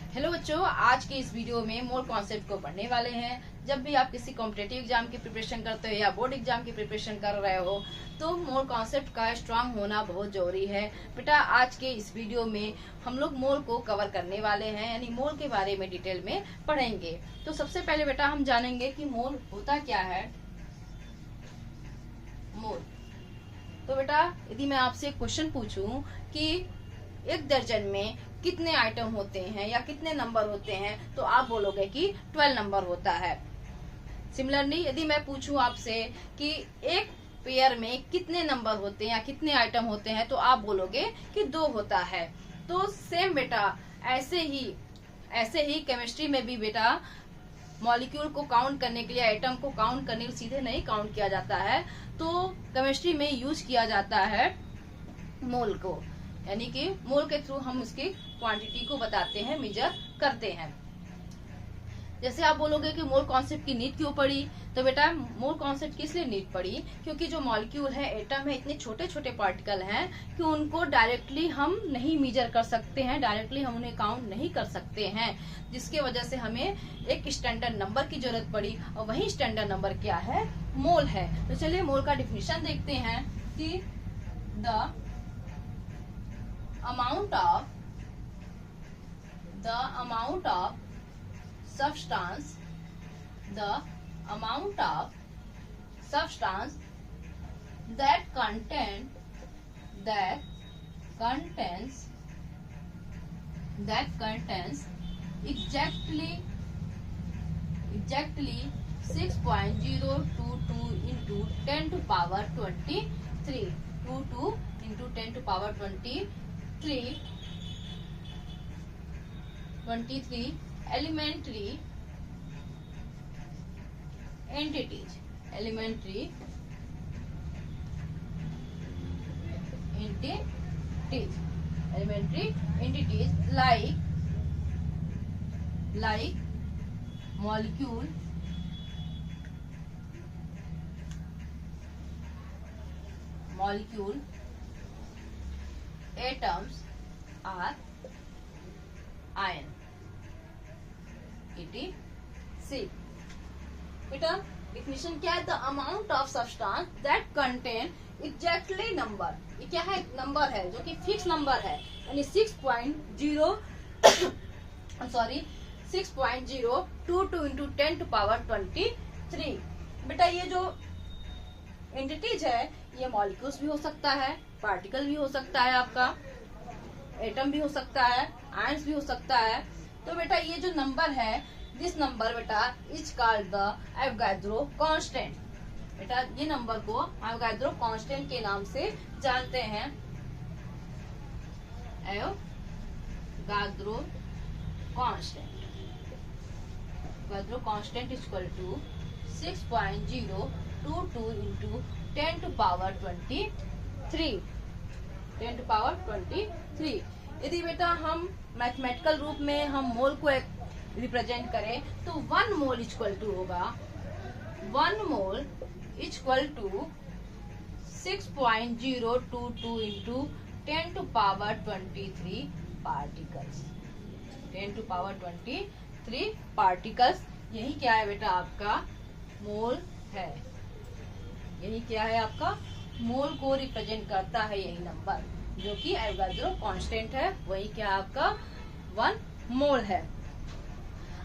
Hello बच्चों, आज के इस वीडियो में मोल कॉन्सेप्ट को पढ़ने वाले हैं। जब भी आप किसी कॉम्पिटेटिव एग्जाम की प्रिपरेशन करते हो या बोर्ड एग्जाम की प्रिपरेशन कर रहे हो तो मोल कॉन्सेप्ट का स्ट्रांग होना बहुत जरूरी है। बेटा आज के इस वीडियो में हम लोग मोल को कवर करने वाले हैं, यानी मोल के बारे में डिटेल में पढ़ेंगे। तो सबसे पहले बेटा हम जानेंगे कि मोल होता क्या है। मोल तो बेटा यदि मैं आपसे क्वेश्चन पूछूं कि एक दर्जन में कितने आइटम होते हैं या कितने नंबर होते हैं तो आप बोलोगे कि 12 नंबर होता है। सिमिलरली यदि मैं पूछूं आपसे कि एक पेयर में कितने नंबर होते हैं या कितने आइटम होते हैं तो आप बोलोगे कि 2 होता है। तो सेम बेटा ऐसे ही केमिस्ट्री में भी बेटा मॉलिक्यूल को काउंट करने के लिए, आइटम को काउंट करने के लिए सीधे नहीं काउंट किया जाता है, तो केमिस्ट्री में यूज किया जाता है मोल को, यानी कि मोल के थ्रू हम उसकी क्वांटिटी को बताते हैं, मेजर करते हैं। जैसे आप बोलोगे कि मोल कॉन्सेप्ट की नीड क्यों पड़ी, तो बेटा मोल कॉन्सेप्ट किस लिए नीड पड़ी, क्योंकि जो मॉलिक्यूल है, एटम है, इतने छोटे छोटे पार्टिकल हैं कि उनको डायरेक्टली हम नहीं मेजर कर सकते हैं, डायरेक्टली हम उन्हें काउंट नहीं कर सकते हैं, जिसके वजह से हमें एक स्टैंडर्ड नंबर की जरूरत पड़ी। और वही स्टैंडर्ड नंबर क्या है, मोल है। तो चलिए मोल का डिफिनेशन देखते हैं कि the amount of substance that contains exactly 6.022 into 10 to power 23 22 into 10 to power 23 elementary entities like molecule, atoms are ion etc. बेटा डिफिनेशन क्या है, the amount of substance that contain exactly number, ये क्या है, number है जो कि fix number है, यानी 6.022 इंटू 10 टू पावर 23। बेटा ये जो एंटिटीज है ये मॉलिक्यूल्स भी हो सकता है, पार्टिकल भी हो सकता है, आपका एटम भी हो सकता है, आयंस भी हो सकता है। तो बेटा ये जो नंबर है, दिस नंबर बेटा is called the Avogadro constant. बेटा ये नंबर को एवोगाड्रो कांस्टेंट के नाम से जानते हैं। Avogadro constant is equal to 6.022 into 10 to power 23। यदि बेटा हम मैथमेटिकल रूप में हम मोल को रिप्रेजेंट करें तो 1 मोल इक्वल टू होगा 6.022 into 10 to power 23 particles. 10 to power 23 particles, यही क्या है बेटा आपका मोल है। यही क्या है आपका मोल को रिप्रेजेंट करता है, यही नंबर जो कि एवोगाड्रो कांस्टेंट है, वही क्या आपका 1 मोल है।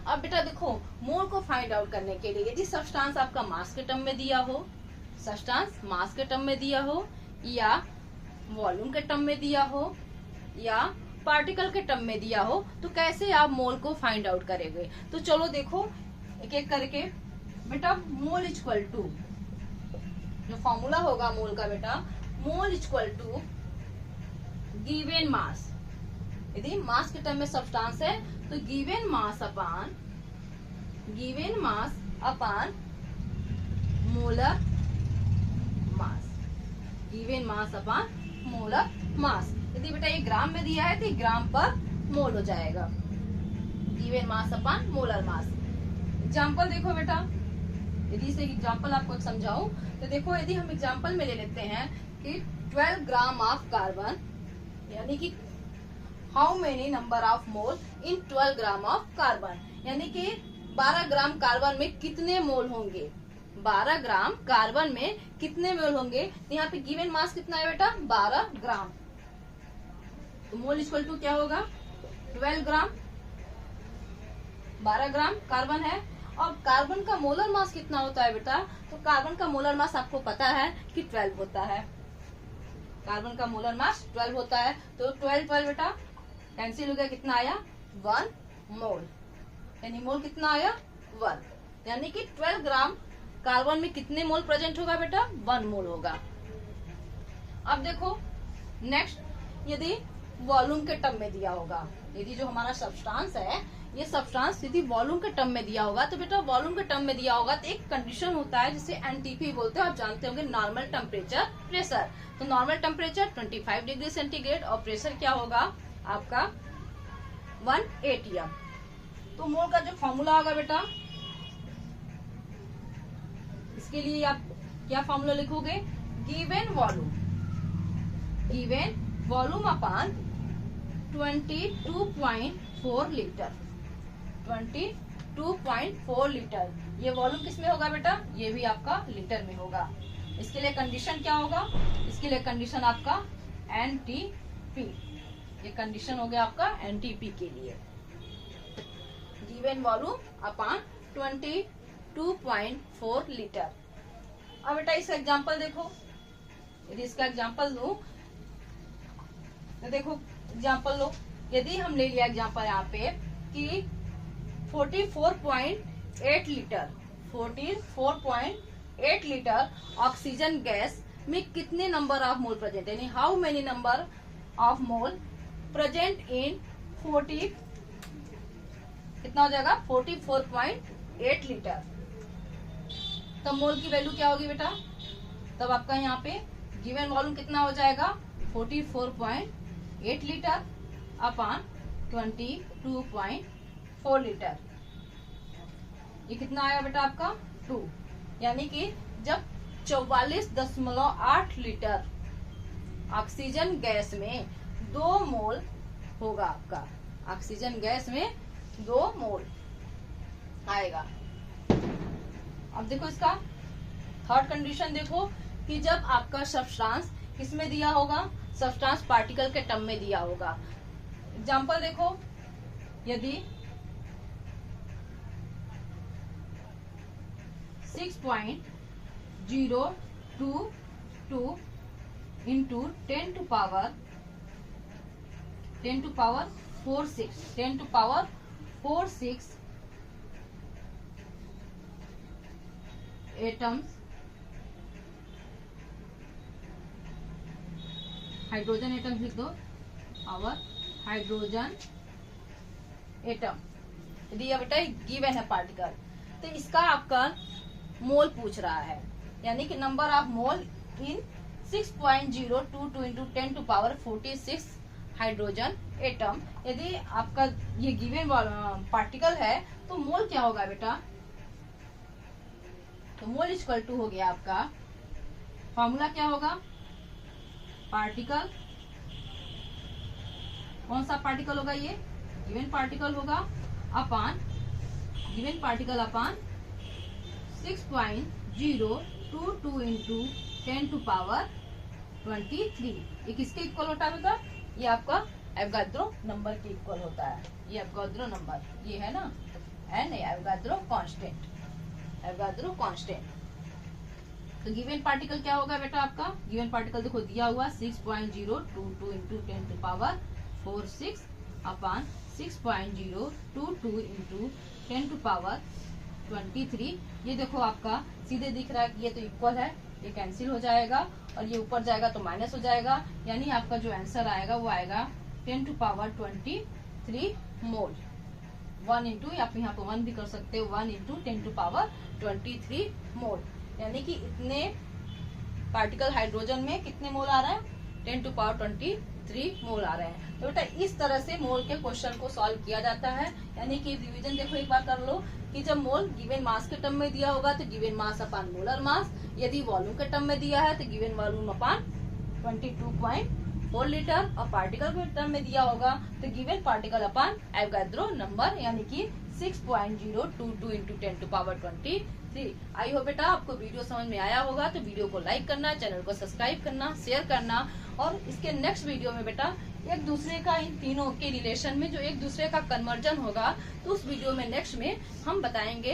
अब बेटा देखो मोल को फाइंड आउट करने के लिए यदि सब्सटेंस आपका मास के टर्म में दिया हो, या वॉल्यूम के टर्म में दिया हो, या पार्टिकल के टर्म में दिया हो, तो कैसे आप मोल को फाइंड आउट करेंगे। तो चलो देखो एक एक करके। बेटा मोल इक्वल टू, जो फॉर्मूला होगा मोल का बेटा, mole equal to given mass. यदि मास के टर्म में सब्सटेंस है तो गिवन मास अपान मोलर मास। यदि बेटा ये ग्राम में दिया है तो ग्राम पर मोल हो जाएगा, गिवन मास अपान मोलर मास। एग्जाम्पल देखो बेटा, यदि इसे एग्जाम्पल आपको समझाऊं तो देखो, यदि हम एग्जाम्पल में ले लेते हैं कि 12 ग्राम ऑफ कार्बन, यानी कि how many number of mole in 12 gram of carbon, यानी कि 12 ग्राम कार्बन में कितने मोल होंगे, 12 ग्राम कार्बन में कितने मोल होंगे। तो यहाँ पे गिवन मास कितना है बेटा, 12 ग्राम। तो मोल इक्वल टू क्या होगा, 12 ग्राम। 12 ग्राम कार्बन है, और कार्बन का मोलर मास कितना होता है बेटा, तो कार्बन का मोलर मास आपको पता है कि 12 होता है। कार्बन का मोलर मास 12 होता है, तो 12 बेटा कैंसिल हो गया, कितना आया 1 मोल, यानी मोल कितना आया 1, यानी कि 12 ग्राम कार्बन में कितने मोल प्रेजेंट होगा बेटा, 1 मोल होगा। अब देखो नेक्स्ट, यदि वॉल्यूम के टर्म में दिया होगा, यदि जो हमारा सब्सटेंस है ये सब्सटेंस यदि वॉल्यूम के टर्म में दिया होगा, तो बेटा वॉल्यूम के टर्म में दिया होगा तो एक कंडीशन होता है जिसे एनटीपी बोलते हैं, आप जानते होंगे, नॉर्मल टेम्परेचर प्रेशर। तो नॉर्मल टेम्परेचर 25 डिग्री सेंटीग्रेड और प्रेशर क्या होगा आपका 1 atm। तो मोल का जो फॉर्मूला होगा बेटा, इसके लिए आप क्या फॉर्मूला लिखोगे, गिवन वॉल्यूम अपान 22.4 लीटर, 22.4 लीटर। ये वॉल्यूम किस में होगा बेटा, ये भी आपका लीटर में होगा। इसके लिए कंडीशन क्या होगा, इसके लिए कंडीशन आपका एनटीपी, ये कंडीशन हो गया आपका एनटीपी के लिए, गिवन वॉल्यूम अपॉन 22.4 लीटर। अब बेटा इसका एग्जांपल देखो, यदि इसका एग्जांपल लूं तो देखो एग्जांपल लो, यदि हम ले लिया एग्जांपल यहाँ पे कि 44.8 लीटर 44.8 लीटर ऑक्सीजन गैस में कितने नंबर ऑफ मोल प्रेजेंट, यानी how many number of mole present in 40, कितना हो जाएगा 44.8 लीटर। तब मोल की वैल्यू क्या होगी बेटा, तब आपका यहाँ पे गिवन वॉल्यूम कितना हो जाएगा 44.8 लीटर अपॉन 22.4 लीटर। ये कितना आया बेटा आपका 2, यानी कि जब 44.8 लीटर ऑक्सीजन गैस में 2 मोल होगा, आपका ऑक्सीजन गैस में 2 मोल आएगा। अब देखो इसका थर्ड कंडीशन देखो कि जब आपका सब्सटेंस किसमें दिया होगा, सब्सटेंस पार्टिकल के टर्म में दिया होगा। एग्जांपल देखो, यदि 6.022 into 10 to power 46 atoms hydrogen atom लिख दो, और हाइड्रोजन एटम, यदि ये बेटा गिवन है पार्टिकल, तो इसका आपका मोल पूछ रहा है, यानी कि number of mole in 6.022 into 10 to power 46 hydrogen atom. यदि आपका ये गिवन पार्टिकल है तो मोल क्या होगा बेटा, तो मोल इक्वल टू हो गया आपका, फॉर्मूला क्या होगा, पार्टिकल, कौन सा पार्टिकल होगा, ये गिवन पार्टिकल होगा, upon given particle upon 6.022 into 10 to power 23। ये किसके इक्वल होता है बेटा, ये आपका एवोगाड्रो नंबर के इक्वल होता है। ये एवोगाड्रो नंबर ये है ना, एन एवोगाड्रो कांस्टेंट। तो गिवन पार्टिकल क्या होगा बेटा आपका, गिवन पार्टिकल देखो दिया हुआ 6.022 into 10 to power 46 upon 6.022 into 10 to power 23। ये देखो आपका सीधे दिख रहा है कि ये तो इक्वल है, ये कैंसिल हो जाएगा और ये ऊपर जाएगा तो माइनस हो जाएगा, यानी आपका जो आंसर आएगा वो आएगा 10 टू पावर 23 मोल। 1 इंटू, आप यहाँ पे 1 भी कर सकते हो, 1 इंटू 10 टू पावर 23 मोल, यानी कि इतने पार्टिकल हाइड्रोजन में कितने मोल आ रहे हैं, 10 टू पावर 23 मोल आ रहे हैं। तो बेटा इस तरह से मोल के क्वेश्चन को सॉल्व किया जाता है, यानी कि रिवीजन देखो एक बार कर लो कि जब मोल गिवन मास के टर्म में दिया होगा तो गिवन मास अपान मोलर मास, यदि वॉल्यूम के टर्म में दिया है तो गिवन वॉल्यूम अपान 4 लीटर और पार्टिकल के टर्म में दिया होगा तो given particle upon Avogadro number यानी कि 6.022 into 10 to power 23। I hope बेटा आपको वीडियो समझ में आया होगा, तो वीडियो को लाइक करना, चैनल को सब्सक्राइब करना, शेयर करना। और इसके नेक्स्ट वीडियो में बेटा एक दूसरे का, इन तीनों के रिलेशन में जो एक दूसरे का कन्वर्जन होगा, तो उस वीडियो में नेक्स्ट में हम बताएंगे